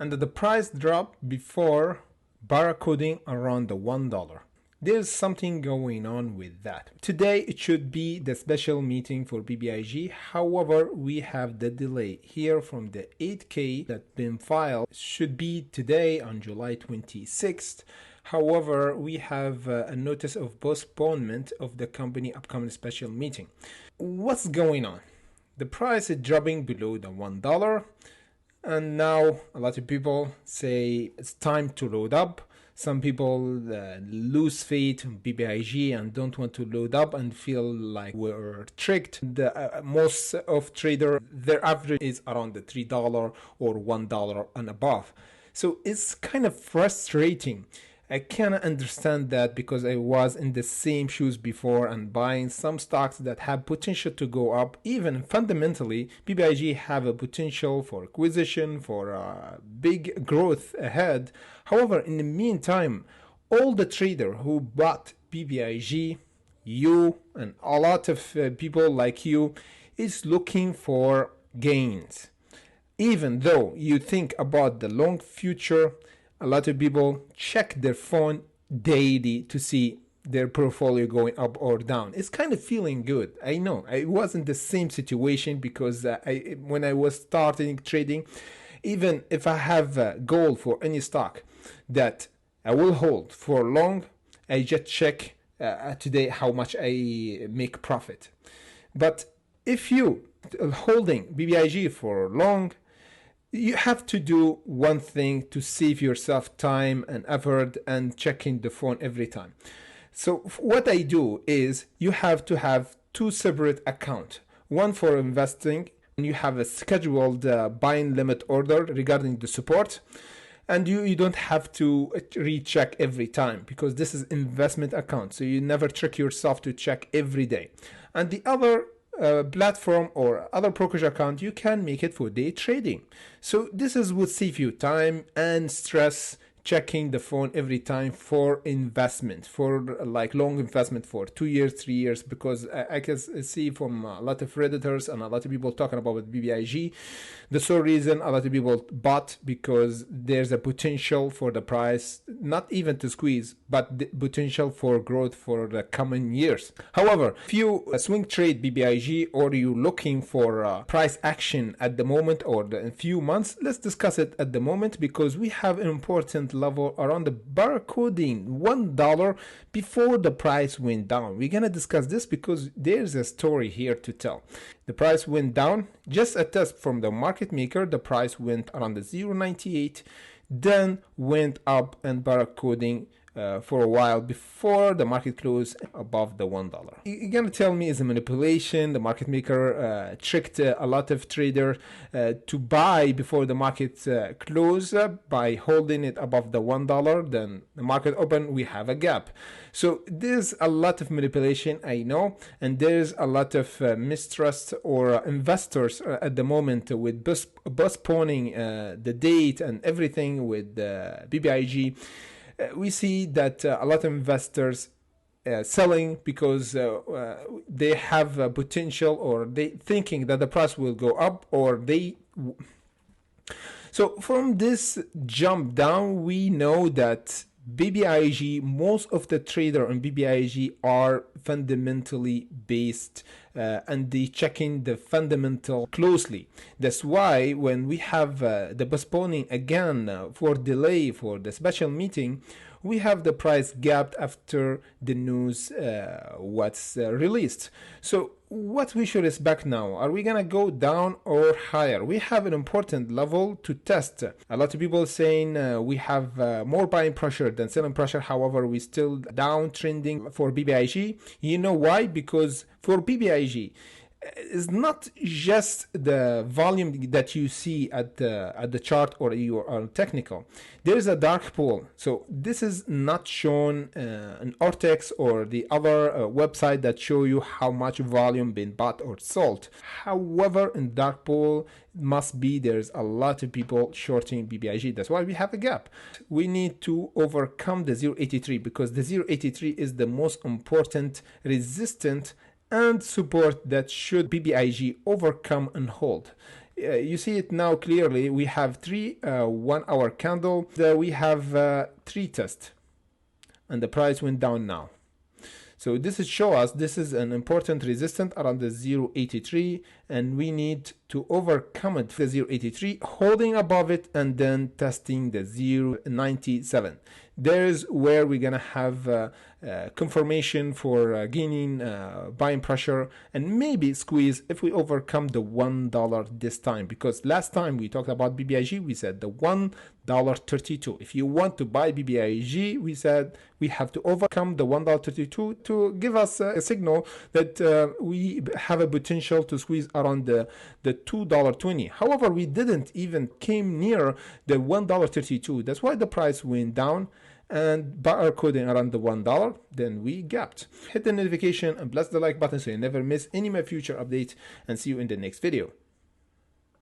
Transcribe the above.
and the price dropped before barcoding around the $1. There's something going on with that. Today it should be the special meeting for BBIG. However, we have the delay here from the 8K that been filed. It should be today on July 26th. However, we have a notice of postponement of the company upcoming special meeting. What's going on? The price is dropping below the $1, and now a lot of people say it's time to load up. Some people lose faith in BBIG and don't want to load up and feel like we're tricked. Most of traders, their average is around the $3 or $1 and above. So it's kind of frustrating. I cannot understand that because I was in the same shoes before and buying some stocks that have potential to go up. Even fundamentally, BBIG have a potential for acquisition, for big growth ahead. However, in the meantime, all the traders who bought BBIG, you and a lot of people like you, is looking for gains. Even though you think about the long future, a lot of people check their phone daily to see their portfolio going up or down. It's kind of feeling good. I know I was in the same situation because when I was starting trading, even if I have a goal for any stock that I will hold for long, I just check today how much I make profit. But if you holding BBIG for long, you have to do one thing to save yourself time and effort and checking the phone every time. So what I do is you have to have two separate accounts. One for investing, and you have a scheduled buying limit order regarding the support. And you don't have to recheck every time because this is investment account. So you never trick yourself to check every day. And the other platform or other brokerage account, you can make it for day trading. So this would save you time and stress checking the phone every time for investment, for like long investment for 2 years, 3 years, because I can see from a lot of Redditors and a lot of people talking about BBIG, the sole reason a lot of people bought because there's a potential for the price, not even to squeeze, but the potential for growth for the coming years. However, if you swing trade BBIG or you're looking for price action at the moment or in a few months, let's discuss it at the moment because we have an important level around the barcoding $1 before the price went down. We're gonna discuss this because there's a story here to tell. The price went down, just a test from the market maker. The price went around the 0.98, then went up and barcoding for a while before the market closed above the $1. You're gonna tell me it's a manipulation. The market maker tricked a lot of traders to buy before the market closed by holding it above the $1. Then the market open, we have a gap. So there's a lot of manipulation, I know, and there's a lot of mistrust or investors at the moment with postponing the date and everything with BBIG. We see that a lot of investors selling because they have potential or they thinking that the price will go up or they. So from this jump down, we know that BBIG, most of the traders on BBIG are fundamentally based and they checking the fundamental closely. That's why when we have the postponing again for delay for the special meeting, we have the price gapped after the news what's released. So what we should expect now? Are we gonna go down or higher? We have an important level to test. A lot of people saying we have more buying pressure than selling pressure. However, we still downtrending for BBIG. You know why? Because for BBIG, it's not just the volume that you see at the chart or you are technical. There's a dark pool. So this is not shown in Ortex or the other website that show you how much volume been bought or sold. However, in dark pool must be there's a lot of people shorting BBIG. That's why we have a gap. We need to overcome the 0.83 because the 0.83 is the most important resistance and support that should BBIG overcome and hold. You see it now clearly. We have three 1 hour candle. We have three tests, and the price went down now. So this is show us this is an important resistance around the 0.83, and we need to overcome it, the 0.83, holding above it, and then testing the 0.97. There's where we're gonna have confirmation for gaining buying pressure, and maybe squeeze if we overcome the $1 this time, because last time we talked about BBIG, we said the $1.32. If you want to buy BBIG, we said we have to overcome the $1.32 to give us a signal that we have a potential to squeeze around the $2.20. However, we didn't even came near the $1.32. That's why the price went down, and barcoding around the $1, then we gapped. Hit the notification and bless the like button so you never miss any of my future updates, and see you in the next video.